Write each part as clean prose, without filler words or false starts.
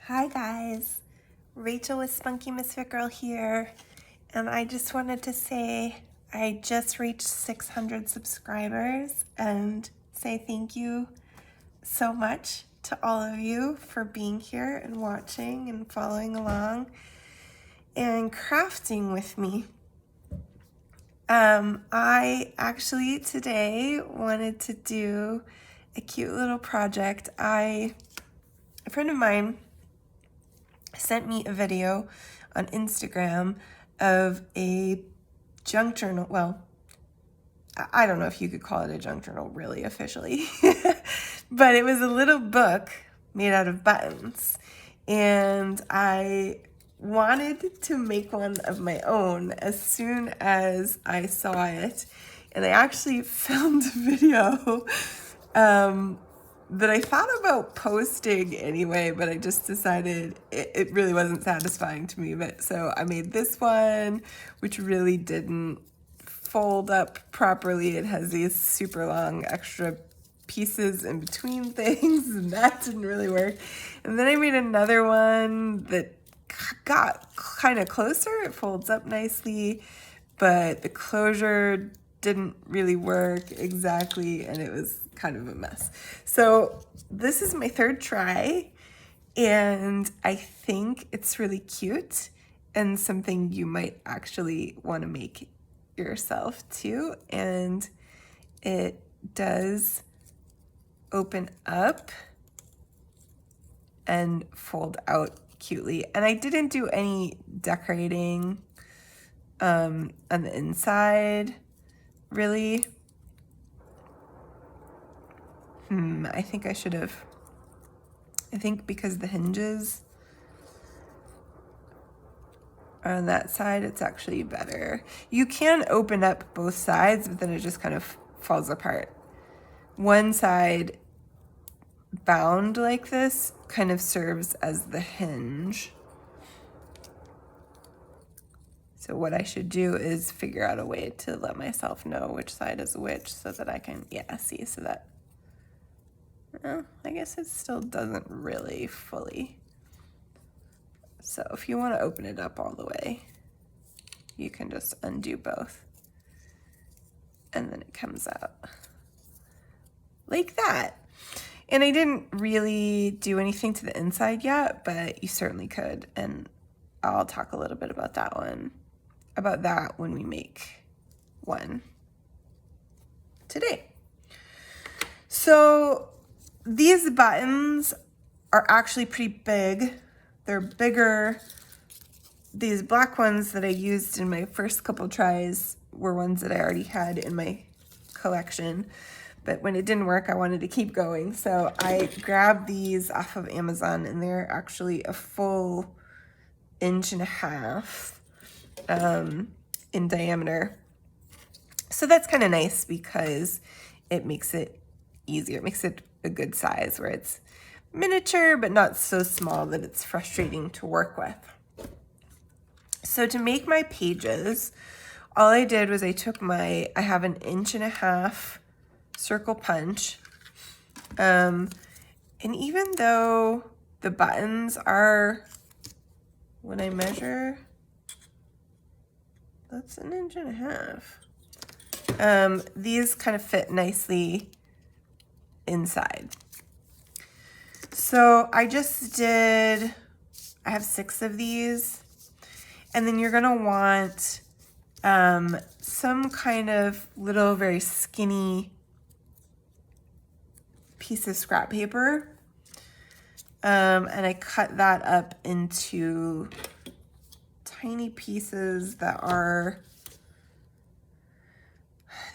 Hi guys, Rachel with Spunky Misfit Girl here, and I just wanted to say I just reached 600 subscribers and say thank you so much to all of you for being here and watching and following along and crafting with me. I actually today wanted to do a cute little project. A friend of mine sent me a video on Instagram of a junk journal. Well, I don't know if you could call it a junk journal really officially, but it was a little book made out of buttons. And I wanted to make one of my own as soon as I saw it. And I actually filmed a video that I thought about posting anyway, but I just decided it really wasn't satisfying to me. But so I made this one, which really didn't fold up properly. It has these super long extra pieces in between things, and that didn't really work. And then I made another one that got kind of closer. It folds up nicely, but the closure didn't really work exactly, and it was kind of a mess. So this is my third try, and I think it's really cute and something you might actually want to make yourself too. And it does open up and fold out cutely. And I didn't do any decorating on the inside, really. I think I should have. I think because the hinges are on that side, it's actually better. You can open up both sides, but then it just kind of falls apart. One side bound like this kind of serves as the hinge. So what I should do is figure out a way to let myself know which side is which so that I can, see, so that, well, I guess it still doesn't really fully. So if you want to open it up all the way, you can just undo both. And then it comes out like that. And I didn't really do anything to the inside yet, but you certainly could. And I'll talk a little bit about that when we make one today. So these buttons are actually pretty big. They're bigger. These black ones that I used in my first couple tries were ones that I already had in my collection. But when it didn't work, I wanted to keep going. So I grabbed these off of Amazon, and they're actually a full 1.5 inches in diameter. So that's kind of nice because it makes it easier. It makes it a good size where it's miniature, but not so small that it's frustrating to work with. So to make my pages, all I did was I have an 1.5 inch circle punch. And even though the buttons are, when I measure, that's 1.5 inches. These kind of fit nicely inside. So I have 6 of these. And then you're gonna want some kind of little, very skinny piece of scrap paper. And I cut that up into tiny pieces that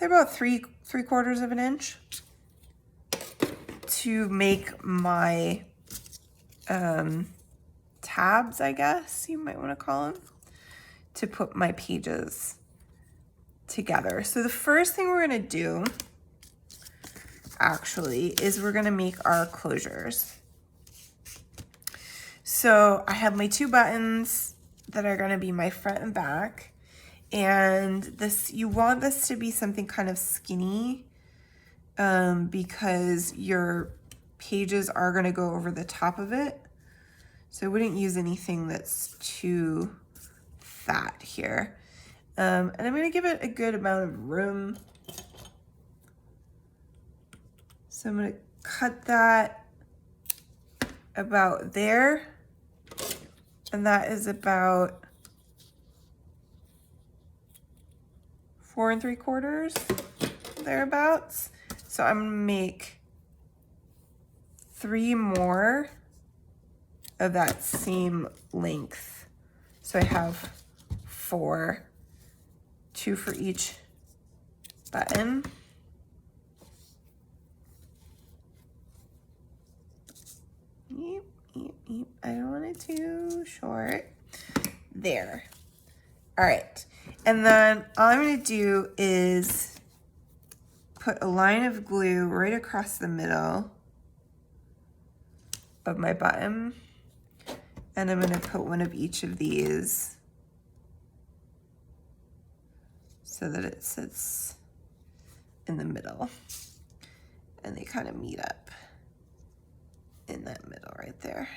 they're about 3/4 of an inch to make my tabs, I guess you might want to call them, to put my pages together. So the first thing we're going to do actually is we're going to make our closures. So I have my 2 buttons that are going to be my front and back, and you want this to be something kind of skinny because your pages are going to go over the top of it. So I wouldn't use anything that's too fat here. And I'm gonna give it a good amount of room. So I'm gonna cut that about there. And that is about 4 3/4, thereabouts. So I'm gonna make 3 more of that same length. So I have 4, 2 for each button. Yep, yep, yep. I don't want it too short. There. All right. And then all I'm going to do is put a line of glue right across the middle of my button. And I'm going to put one of each of these so that it sits in the middle. And they kind of meet up in that middle right there.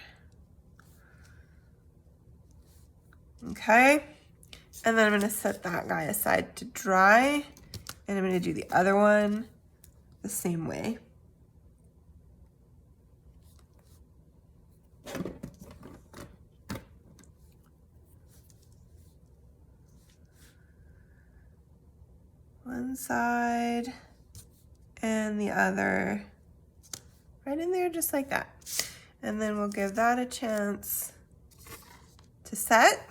Okay. And then I'm going to set that guy aside to dry. And I'm going to do the other one the same way. One side and the other right in there just like that. And then we'll give that a chance to set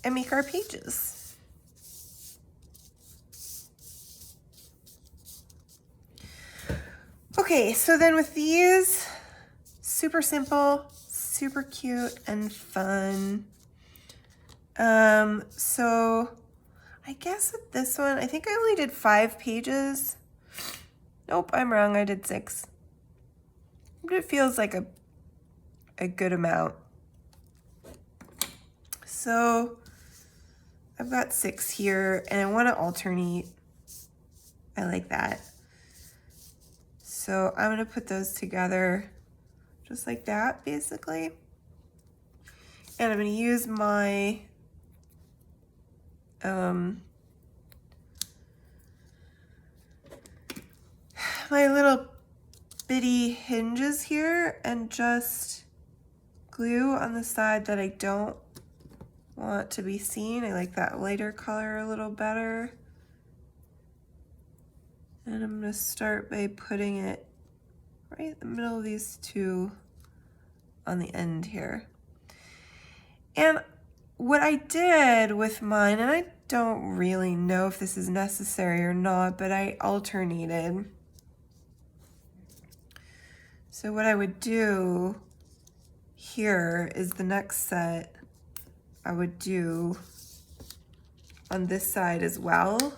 and make our pages. Okay, so then with these, super simple, super cute and fun. So I guess with this one, I think I only did 5 pages. Nope, I'm wrong, I did 6. But it feels like a good amount. So I've got 6 here and I want to alternate. I like that. So I'm going to put those together just like that, basically. And I'm going to use my my little bitty hinges here and just glue on the side that I don't want to be seen. I like that lighter color a little better. And I'm going to start by putting it right in the middle of these two on the end here. And what I did with mine, and I don't really know if this is necessary or not, but I alternated. So what I would do here is the next set I would do on this side as well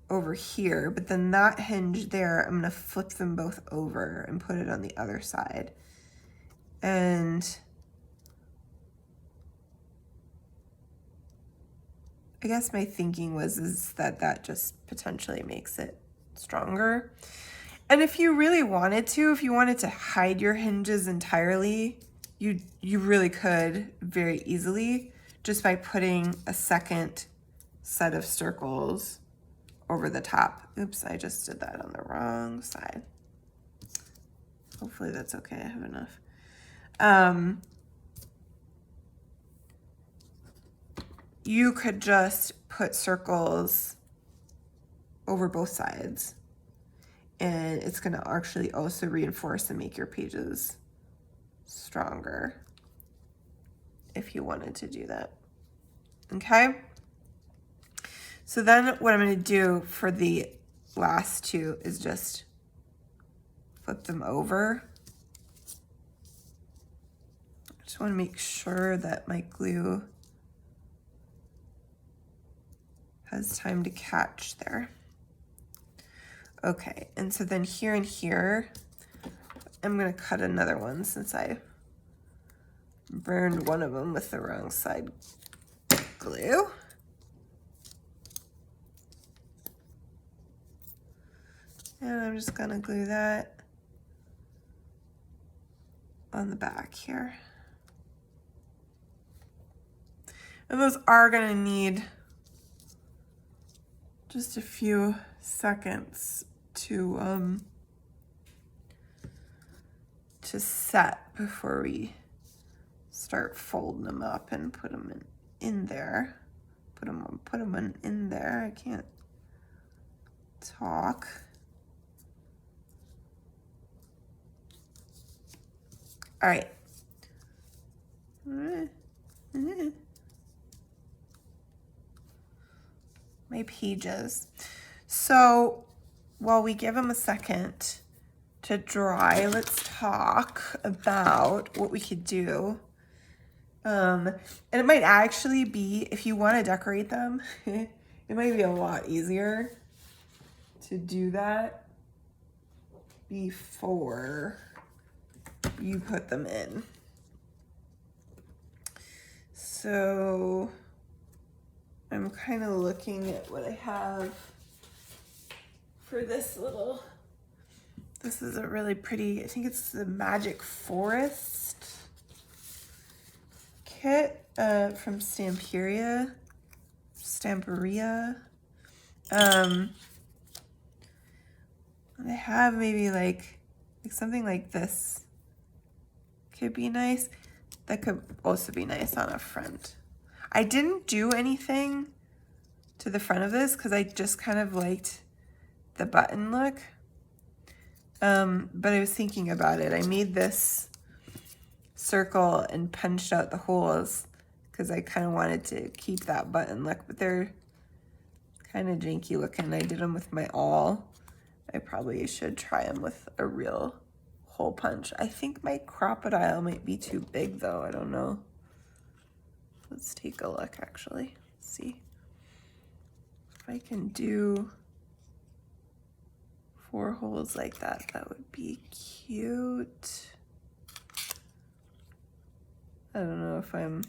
over here, but then that hinge there, I'm gonna flip them both over and put it on the other side. And I guess my thinking is that just potentially makes it stronger. And if you really wanted to, if you wanted to hide your hinges entirely, you really could very easily just by putting a second set of circles over the top. Oops, I just did that on the wrong side. Hopefully that's okay, I have enough. You could just put circles over both sides, and it's gonna actually also reinforce and make your pages stronger if you wanted to do that. Okay? So then what I'm gonna do for the last two is just flip them over. I just wanna make sure that my glue has time to catch there. Okay, and so then here and here, I'm gonna cut another one since I burned one of them with the wrong side glue. And I'm just gonna glue that on the back here. And those are gonna need just a few seconds to set before we start folding them up and put them in there. Put them in there. I can't talk. All right. My pages. So while we give them a second to dry, let's talk about what we could do. And it might actually be, if you want to decorate them, it might be a lot easier to do that before you put them in. So I'm kind of looking at what I have for this little, this is a really pretty, I think it's the Magic Forest kit from Stamperia. I have maybe like something like this could be nice. That could also be nice on a front. I didn't do anything to the front of this because I just kind of liked the button look. But I was thinking about it. I made this circle and punched out the holes because I kind of wanted to keep that button look, but they're kind of janky looking. I did them with my awl. I probably should try them with a real hole punch. I think my crocodile might be too big though. I don't know. Let's take a look actually. Let's see if I can do 4 holes like that. That would be cute. I don't know if I'm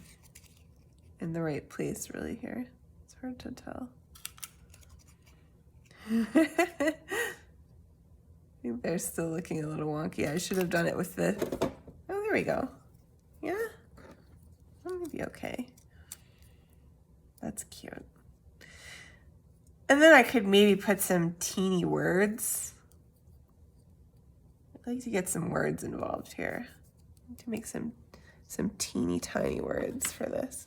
in the right place really here. It's hard to tell. I think they're still looking a little wonky. I should have done it with the, oh, there we go. Yeah, that may be okay. That's cute. And then I could maybe put some teeny words. I'd like to get some words involved here. To make some teeny tiny words for this.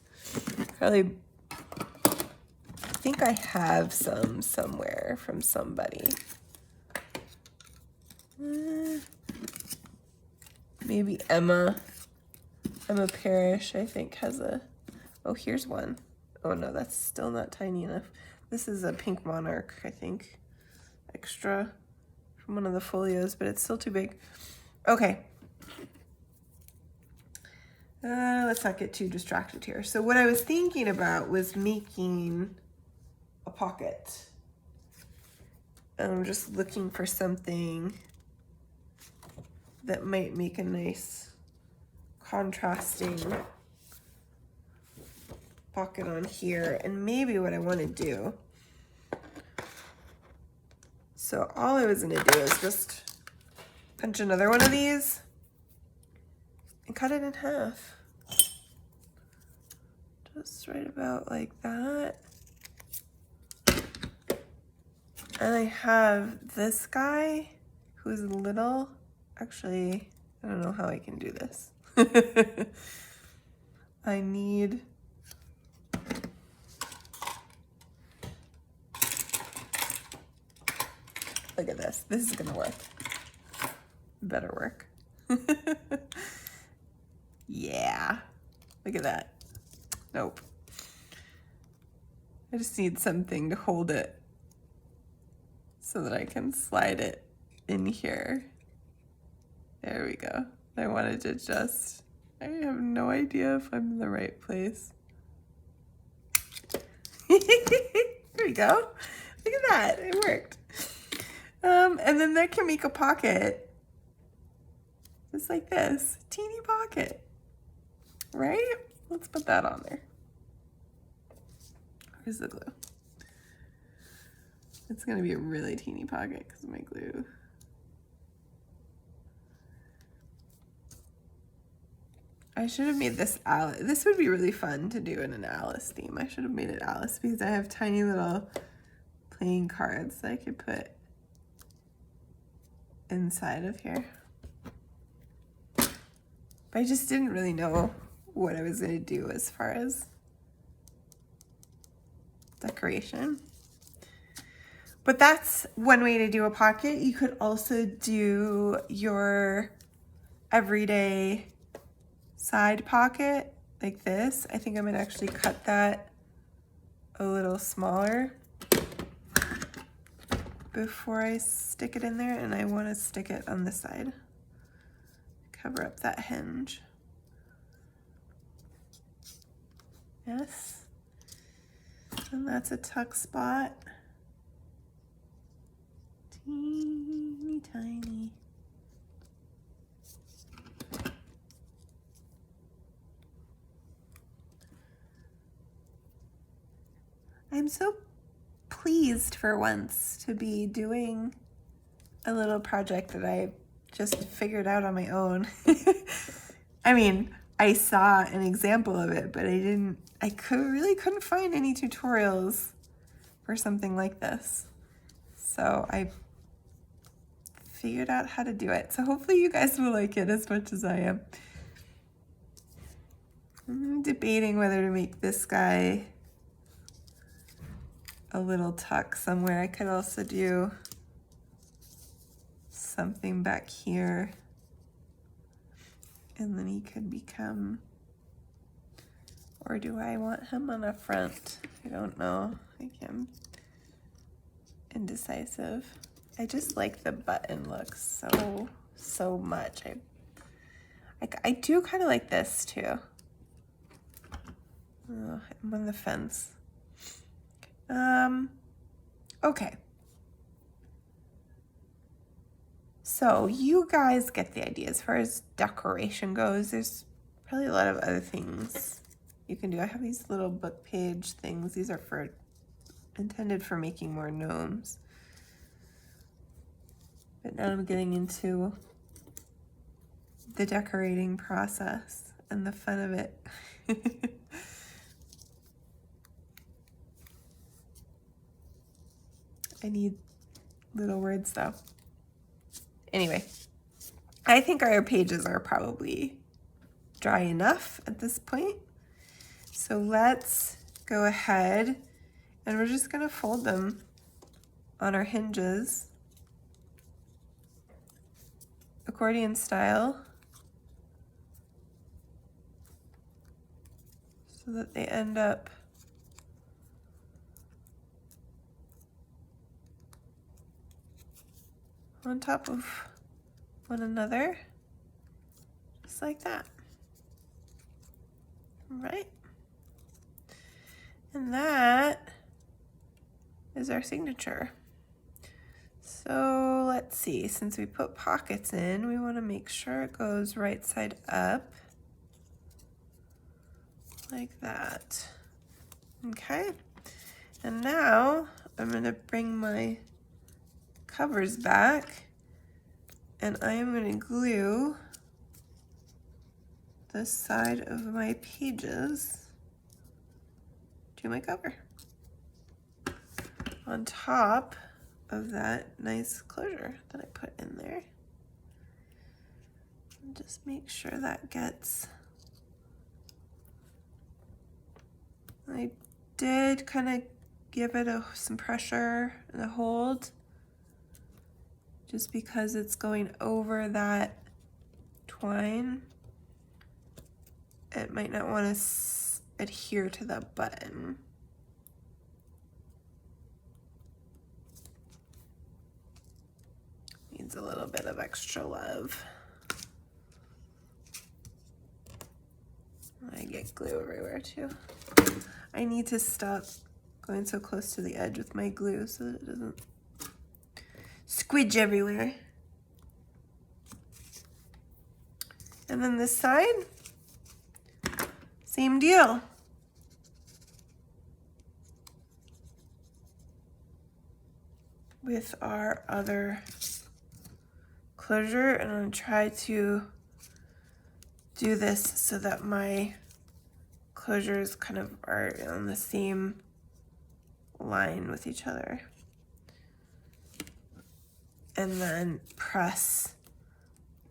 Probably, I think I have some somewhere from somebody. Maybe Emma Parrish, I think, has a, oh, here's one. Oh no, that's still not tiny enough. This is a Pink Monarch, I think, extra from one of the folios, but it's still too big. Okay. Let's not get too distracted here. So what I was thinking about was making a pocket. I'm just looking for something that might make a nice contrasting pocket on here. And maybe what I want to do, so all I was going to do is just punch another one of these and cut it in half. Just right about like that. And I have this guy who's little. Actually, I don't know how I can do this. I need, look at this. This is gonna work. Better work. Yeah, look at that. Nope. I just need something to hold it so that I can slide it in here. There we go. I wanted to just, I have no idea if I'm in the right place. There we go. Look at that, it worked. And then that can make a pocket, just like this, teeny pocket, right? Let's put that on there. Where's the glue? It's gonna be a really teeny pocket because of my glue. I should have made this Alice. This would be really fun to do in an Alice theme. I should have made it Alice because I have tiny little playing cards that I could put inside of here. But I just didn't really know what I was going to do as far as decoration. But that's one way to do a pocket. You could also do your everyday side pocket like this. I think I'm gonna actually cut that a little smaller before I stick it in there, and I want to stick it on this side. Cover up that hinge. Yes. And that's a tuck spot. Teeny tiny. I'm so pleased for once to be doing a little project that I just figured out on my own. I mean, I saw an example of it, but I really couldn't find any tutorials for something like this. So I figured out how to do it. So hopefully you guys will like it as much as I am. I'm debating whether to make this guy a little tuck somewhere. I could also do something back here, and then he could become, or do I want him on the front? I don't know. I am indecisive. I just like the button look so much. I do kind of like this too. Oh, I'm on the fence. Okay. So you guys get the idea. As far as decoration goes, there's probably a lot of other things you can do. I have these little book page things. These are intended for making more gnomes. But now I'm getting into the decorating process and the fun of it. I need little words though. Anyway, I think our pages are probably dry enough at this point. So let's go ahead and we're just gonna fold them on our hinges, accordion style, so that they end up on top of one another, just like that. All right. And that is our signature. So let's see, since we put pockets in, we want to make sure it goes right side up, like that. Okay. And now I'm going to bring my covers back, and I am going to glue the side of my pages to my cover on top of that nice closure that I put in there. And just make sure that gets, I did kind of give it some pressure and a hold, just because it's going over that twine. It might not want to adhere to the button. Needs a little bit of extra love. I get glue everywhere too. I need to stop going so close to the edge with my glue so that it doesn't squidge everywhere. And then this side, same deal. With our other closure, and I'm gonna try to do this so that my closures kind of are on the same line with each other. And then press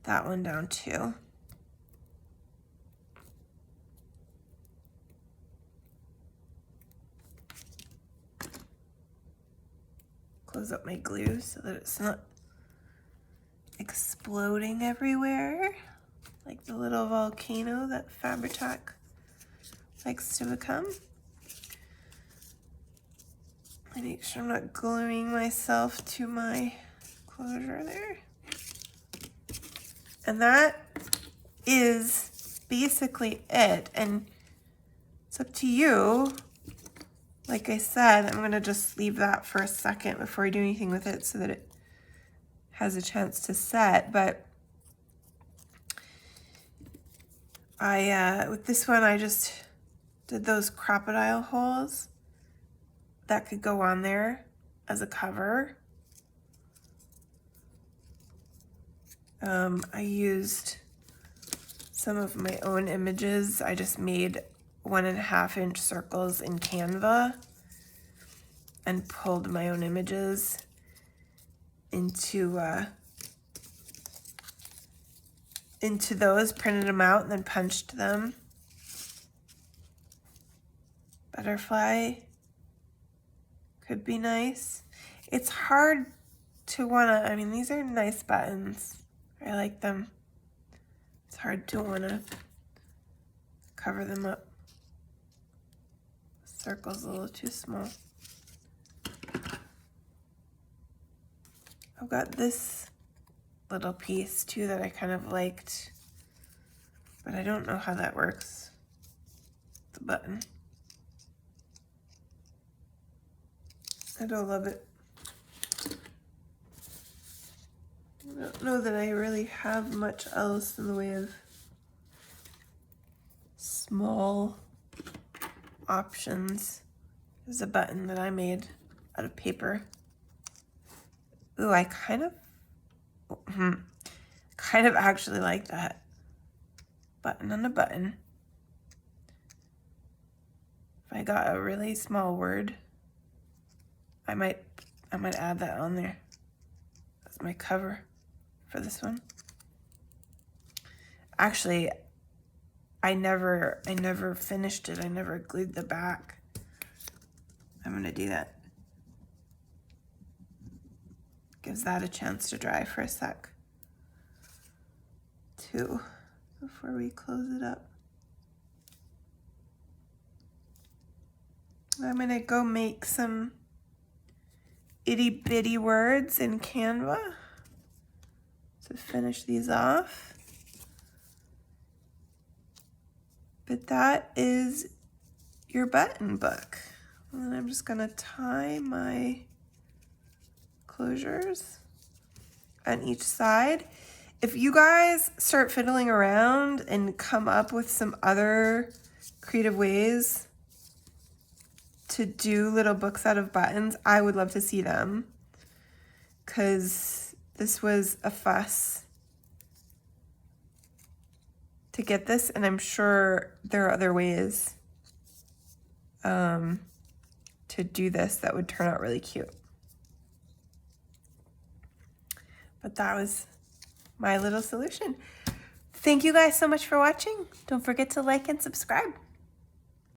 that one down too. Close up my glue so that it's not exploding everywhere like the little volcano that Fabri-Tac likes to become. I make sure I'm not gluing myself to my closure there. And that is basically it. And it's up to you. Like I said, I'm going to just leave that for a second before I do anything with it so that it has a chance to set. But with this one, I just did those crocodile holes that could go on there as a cover. I used some of my own images. I just made 1.5 inch circles in Canva and pulled my own images into those, printed them out, and then punched them. Butterfly could be nice. It's hard to wanna, I mean, these are nice buttons. I like them. It's hard to wanna cover them up. The circle's a little too small. I've got this little piece too that I kind of liked, but I don't know how that works. The button. I don't love it. I don't know that I really have much else in the way of small options. There's a button that I made out of paper. Ooh, I kind of actually like that. Button on a button. If I got a really small word, I might add that on there. That's my cover for this one. Actually, I never finished it. I never glued the back. I'm gonna do that. Gives that a chance to dry for a sec too before we close it up. I'm gonna go make some itty bitty words in Canva to finish these off. But that is your button book. And I'm just gonna tie my closures on each side. If you guys start fiddling around and come up with some other creative ways to do little books out of buttons, I would love to see them, because this was a fuss to get this, and I'm sure there are other ways to do this that would turn out really cute. But that was my little solution. Thank you guys so much for watching. Don't forget to like and subscribe.